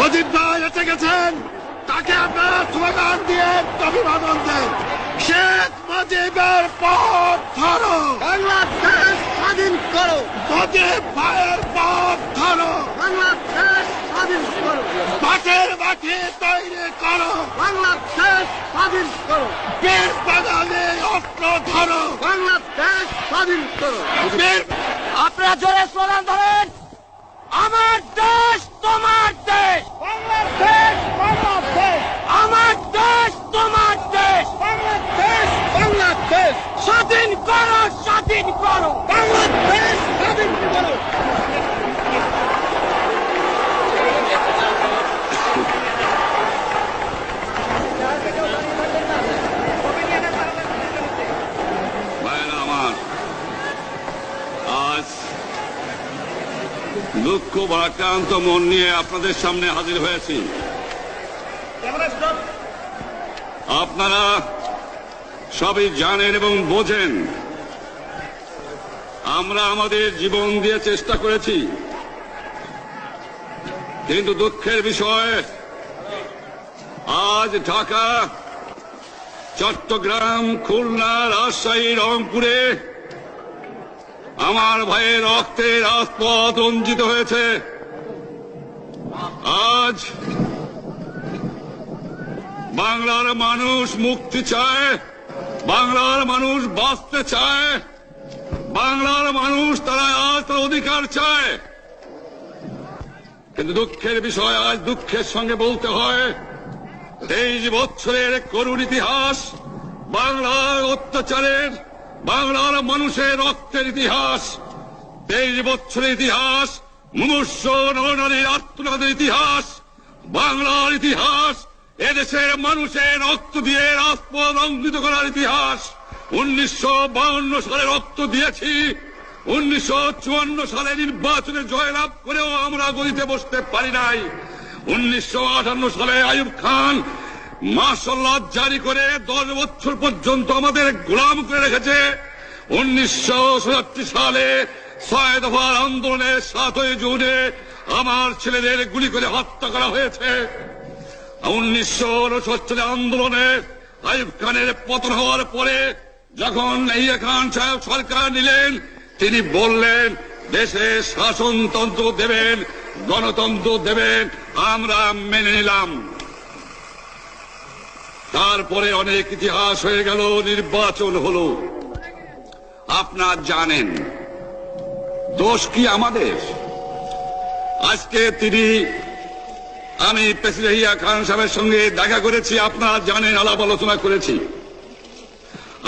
মুজিব ভাই এসে গেছেন, তাকে আপনারা স্লোগান দিয়ে অভিবাদন দেন। শেখ মুজিবের পথ ধরো, বাংলাদেশ স্বাধীন করো, মুজিব ভাইয়ের পথ ধরো, বাংলাদেশ স্বাধীন করো, মাঠের মাঠে তৈরি করো, বাংলাদেশ স্বাধীন করো, বীর বাঙালি অস্ত্র ধরো, বাংলাদেশ স্বাধীন করো। বীর আপনারা জোরে স্লোগান ধরেন, আমার দেশ তোমার দেশ, বাংলাদেশ, বাংলাদেশ, আমার দেশ তোমার দেশ, বাংলাদেশ, বাংলাদেশ, স্বাধীন করো, স্বাধীন করো, বাংলাদেশ স্বাধীন করো। ভাইরা আমার, আজ দুঃখ ভারাক্রান্ত মন নিয়ে আপনাদের সামনে হাজির হয়েছি। আপনারা সবই জানেন এবং বোঝেন আমরা আমাদের জীবন দিয়ে চেষ্টা করেছি, কিন্তু দুঃখের বিষয় আজ ঢাকা, চট্টগ্রাম, খুলনা, রাজশাহী, রংপুরে আমার ভাইয়ের রক্তে রাজপথ রঞ্জিত হয়েছে। আজ বাংলার মানুষ মুক্তি চায়, বাংলার মানুষ বাঁচতে চায়, বাংলার মানুষ তারা আজ তার অধিকার চায়। কিন্তু দুঃখের বিষয়, আজ দুঃখের সঙ্গে বলতে হয় 23 বছরের করুণ ইতিহাস, বাংলার অত্যাচারের, বাংলার মানুষের রক্তের ইতিহাস, 23 বছরের ইতিহাস, মুমূর্ষ নরনারীর আত্মনাদের ইতিহাস, বাংলার ইতিহাস, এদেশের মানুষের রক্ত দিয়ে রাজপথ রঞ্জিত করার ইতিহাস। 1952 সালে রক্ত দিয়েছি, 1954 সালে নির্বাচনে জয়লাভ করেও আমরা গদিতে বসতে পারি নাই। 1958 সালে আইয়ুব খান মার্শাল ল জারি করে 10 বছর পর্যন্ত আমাদের গোলাম করে রেখেছে। 1967 সালে 6 দফার আন্দোলনের 7ই জুনে আমার ছেলেদের গুলি করে হত্যা করা হয়েছে। 1969 আন্দোলনে আইয়ুব খানের পতন হওয়ার পরে যখন ইয়াহিয়া খান সাহেব সরকার নিলেন, তিনি বললেন দেশে শাসনতন্ত্র দেবেন, গণতন্ত্র দেবেন, আমরা মেনে নিলাম। তারপরে অনেক ইতিহাস হয়ে গেল, নির্বাচন হলো। আপনারা জানেন দোষ কি আমাদের? আজকে আমি প্রেসিডেন্ট ইয়াহিয়া খান সাহেবের সঙ্গে দেখা করেছি, আপনারা জানেন, আলাপ আলোচনা করেছি।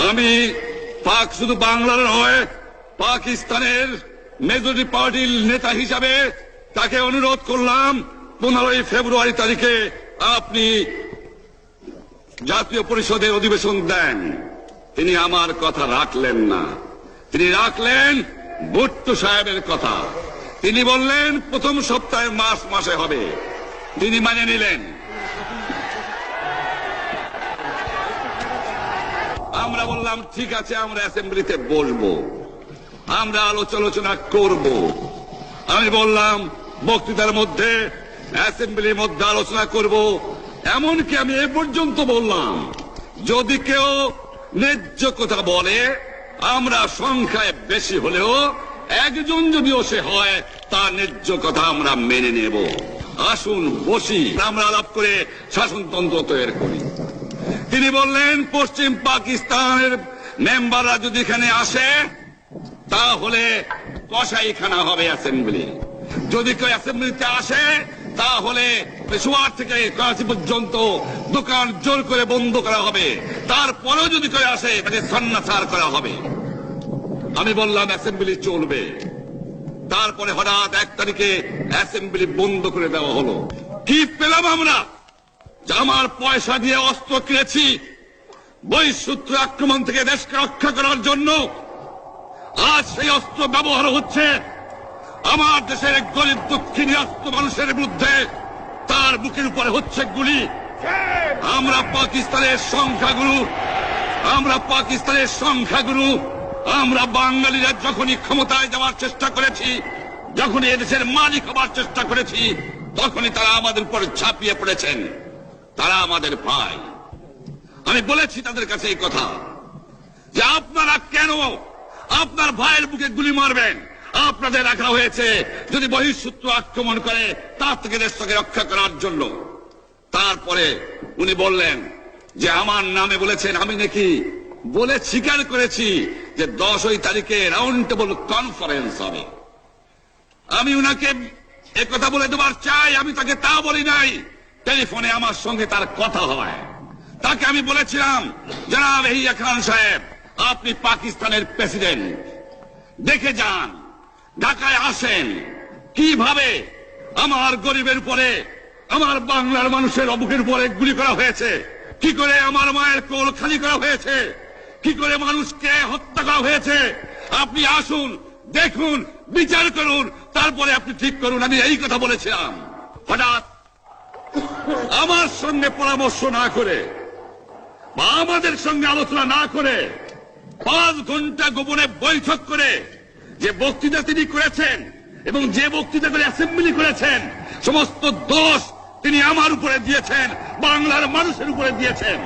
আমি শুধু বাংলার নয়, পাকিস্তানের মেজরিটি পার্টির নেতা হিসাবে তাকে অনুরোধ করলাম 15 ফেব্রুয়ারি তারিখে আপনি জাতীয় পরিষদের অধিবেশন দেন। তিনি আমার কথা রাখলেন না, তিনি রাখলেন ভুট্টো সাহেবের কথা। তিনি বললেন প্রথম সপ্তাহে মার্চ মাসে হবে, তিনি মানে নিলেন। আমরা বললাম ঠিক আছে, আমরা অ্যাসেম্বলিতে বসবো, আমরা আলোচনা করব। আমি বললাম বক্তৃতার মধ্যে অ্যাসেম্বলির মধ্যে আলোচনা করব। এমনকি আমি এ পর্যন্ত বললাম যদি কেউ ন্যায্য কথা বলে, আমরা সংখ্যায় বেশি হলেও একজন যদিও সে হয়, তার ন্যায্য কথা আমরা মেনে নেব। আসুন বসি, আমরা আলাপ করে শাসনতন্ত্র তৈরি করি। তিনি বললেন পশ্চিম পাকিস্তানের মেম্বাররা যদি এখানে আসে তাহলে কসাইখানা হবে অ্যাসেম্বলি। যদি কেউ অ্যাসেম্বলিতে আসে তাহলে পেশোয়ার থেকে করাচি পর্যন্ত দোকান জোর করে বন্ধ করা হবে। তারপরেও যদি কেউ আসে তাকে সন্ন্যাসার করা হবে। আমি বললাম অ্যাসেম্বলি চলবে। তারপরে হঠাৎ 1 তারিখে অ্যাসেম্বলি বন্ধ করে দেওয়া হলো। কি পেলাম আমরা? আমার পয়সা দিয়ে অস্ত্র কিনেছি বহিঃশত্রু আক্রমণ থেকে দেশকে রক্ষা করার জন্য। আজ সেই অস্ত্র ব্যবহার হচ্ছে আমার দেশের গরিব দুঃখী আস্ত মানুষের বিরুদ্ধে, তার বুকের উপরে হচ্ছে গুলি। আমরা পাকিস্তানের সংখ্যাগুরু, আমরা বাঙালিরা যখনই ক্ষমতায় যাওয়ার চেষ্টা করেছি, যখনই এদেশের মালিক হবার চেষ্টা করেছি, তখনই তারা আমাদের উপর ঝাঁপিয়ে পড়েছেন। তারা আমাদের ভাই। আমি বলেছি তাদের কাছে এই কথা যে আপনারা কেন আপনার ভাইয়ের বুকে গুলি মারবেন? আপনাদের রাখা হয়েছে যদি বহিঃশত্রু আক্রমণ করে তার থেকে দেশকে রক্ষা করার জন্য। তারপরে উনি বললেন যে আমার নামে বলেছেন, আমি নাকি বলে স্বীকার করেছি যে 10 তারিখে রাউন্ড টেবল কনফারেন্স হবে। আমি উনাকে একথা বলে দেবার চাই, আমি তাকে তা বলি নাই। টেলিফোনে আমার সঙ্গে তার কথা হয়। তাকে আমি বলেছিলাম, জনাব ইয়াহিয়া খান সাহেব, আপনি পাকিস্তানের প্রেসিডেন্ট, দেখে যান, ঢাকায় আসেন কিভাবে আমার গরিবের উপরে, আমার বাংলার মানুষের বুকের উপরে গুলি করা হয়েছে, কি করে আমার মায়ের কোল খালি করা হয়েছে, কি করে মানুষকে হত্যা করা হয়েছে। আপনি আসুন, দেখুন, বিচার করুন, তারপরে আপনি ঠিক করুন। আমি এই কথা বলেছিলাম। হঠাৎ আমার সঙ্গে পরামর্শ না করে বা আমাদের সঙ্গে আলোচনা না করে 5 ঘন্টা গোপনে বৈঠক করে যে বক্তৃতা তিনি করেছেন এবং যে বক্তৃতা করে অ্যাসেম্বলি করেছেন, সমস্ত দোষ তিনি আমার উপরে দিয়েছেন, বাংলার মানুষের উপরে দিয়েছেন।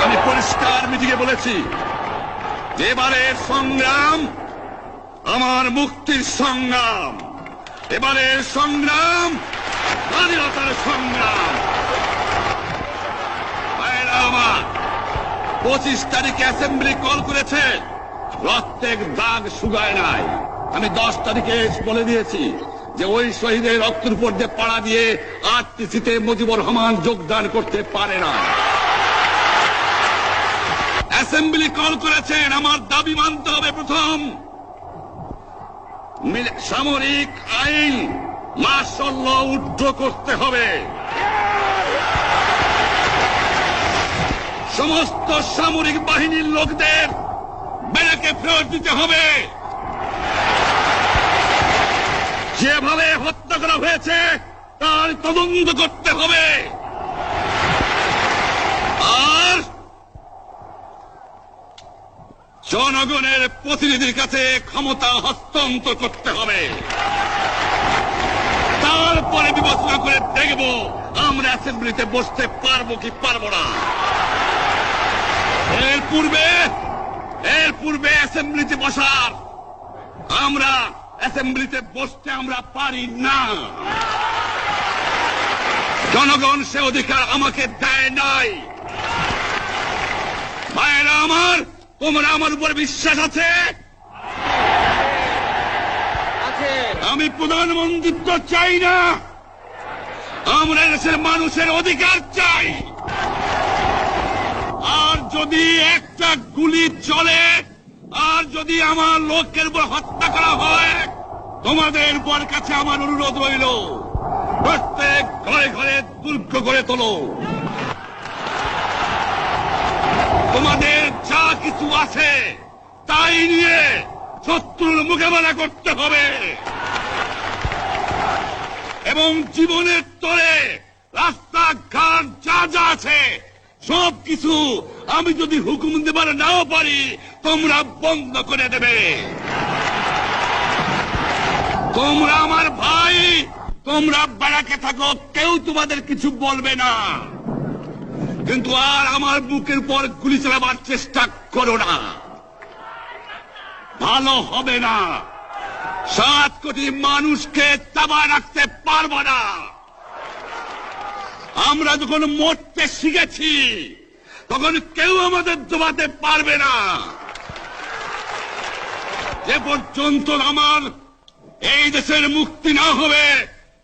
আমি পরিষ্কার মিটিংয়ে বলেছি যে এবারের সংগ্রাম আমার মুক্তির সংগ্রাম, এবারের সংগ্রাম স্বাধীনতার সংগ্রাম। আমার 25 তারিখে অ্যাসেম্বলি কল করেছে, প্রত্যেক দাগ শুকায় নাই। আমি 10 তারিখে বলে দিয়েছি যে ওই শহীদের রক্তের উপর দিয়ে পাড়া দিয়ে আরটিসিতে মুজিবুর রহমান যোগদান করতে পারে না। অ্যাসেম্বলি কল করেছেন, আমার দাবি মানতে হবে। প্রথম, সামরিক আইন মার্শাল ল উড্র করতে হবে। সমস্ত সামরিক বাহিনীর লোকদের ব্যারাকে ফেরত দিতে হবে। যেভাবে হত্যা করা হয়েছে তার তদন্ত করতে হবে। আর জনগণের প্রতিনিধির কাছে ক্ষমতা হস্তান্তর করতে হবে। তারপরে বিবেচনা করে দেখব আমরা অ্যাসেম্বলিতে বসতে পারবো কি পারবো না। এর পূর্বে অ্যাসেম্বলিতে বসার অ্যাসেম্বলিতে বসতে আমরা পারি না। জনগণ সে অধিকার আমাকে দেয় নাই। ভাইয়েরা আমার, তোমরা আমার উপর বিশ্বাস আছে? আমি প্রধানমন্ত্রিত্ব চাই না, আমরা দেশের মানুষের অধিকার চাই। আর যদি একটা গুলি চলে, আর যদি আমার লোকের উপর হত্যা করা হয়, তোমাদের উপর কাছে আমার অনুরোধ রইল, প্রত্যেক ঘরে ঘরে দুর্গ গড়ে তোলো। তোমাদের যা কিছু আছে তাই নিয়ে শত্রুর মোকাবেলা করতে হবে এবং জীবনের তরে রাস্তাঘাট যা যা আছে সবকিছু আমি যদি হুকুম দেবার নাও পারি, তোমরা বন্ধ করে দেবে। তোমরা আমার ভাই, তোমরা ব্যারাকে থাকো, কেউ তোমাদের কিছু বলবে না, কিন্তু আর আমার বুকের পর গুলি চালাবার চেষ্টা করো না, ভালো হবে না। 7 কোটি মানুষকে চাপা রাখতে পারবো না। আমরা যখন মরতে শিখেছি তখন কেউ আমাদের দবাতে পারবে না। যে পর্যন্ত আমার এই দেশের মুক্তি না হবে,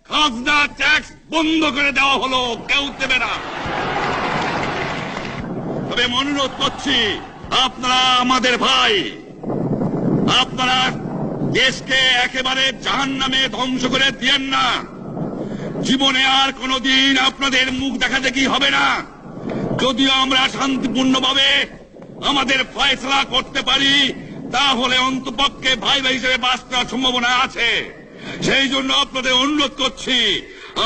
খাজনা ট্যাক্স বন্ধ করে দেওয়া হলো, কেউ দেবে না। তবে অনুরোধ করছি, আপনারা আমাদের ভাই, আপনারা দেশকে একেবারে জাহান্নামে ধ্বংস করে দিয়েন না। জীবনে আর কোনদিন আপনাদের মুখ দেখা দেখি হবে না। যদিও আমরা শান্তিপূর্ণভাবে আমাদের ফয়সলা করতে পারি, তাহলে অন্তপক্ষে ভাই ভাই হিসেবে বাস করার সম্ভাবনা আছে। সেই জন্য আপনাদের অনুরোধ করছি,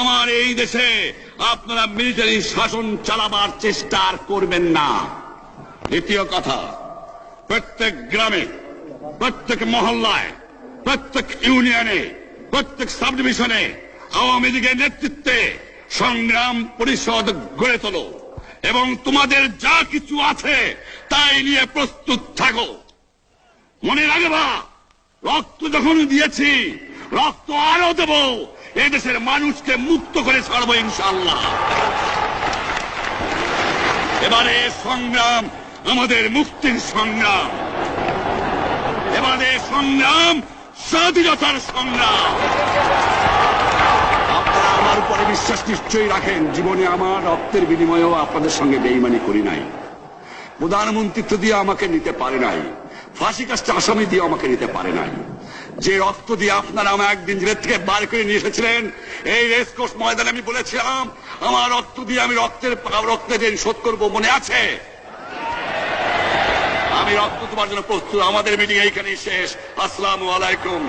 আমার এই দেশে আপনারা মিলিটারি শাসন চালাবার চেষ্টা আর করবেন না। দ্বিতীয় কথা, প্রত্যেক গ্রামে, প্রত্যেক মহল্লায় প্রত্যেক ইউনিয়নে, প্রত্যেক সাব ডিভিশনে আওয়ামী লীগের নেতৃত্বে সংগ্রাম পরিষদ গড়ে তোলো এবং তোমাদের যা কিছু আছে তাই নিয়ে প্রস্তুত থাকো। মনে রাখবা, রক্ত যখন দিয়েছি, রক্ত আরো দেব, এই দেশের মানুষকে মুক্ত করে ছাড়বো ইনশাআল্লাহ। এবারে সংগ্রাম আমাদের মুক্তির সংগ্রাম, এবারে সংগ্রাম স্বাধীনতার সংগ্রাম। আপনারা আমার উপরে বিশ্বাস নিশ্চয়ই রাখেন। জীবনে আমার রক্তের বিনিময়েও আপনাদের সঙ্গে বেইমানি করি নাই। প্রধানমন্ত্রিত্ব দিয়ে আমাকে নিতে পারে নাই, ফাঁসি কাজটা আসামি দিয়ে আমাকে নিতে পারে নাই। যে রক্ত দিয়ে আপনারা আমার একদিন জেলের থেকে বার করে নিয়ে এসেছিলেন, এই রেসকোর্স ময়দানে আমি বলেছিলাম আমার রক্ত দিয়ে আমি রক্তের ঋণ শোধ করবো, মনে আছে? আমি রক্ত তোমার জন্য প্রস্তুত। আমাদের মিটিং এইখানেই শেষ। আসসালামু আলাইকুম।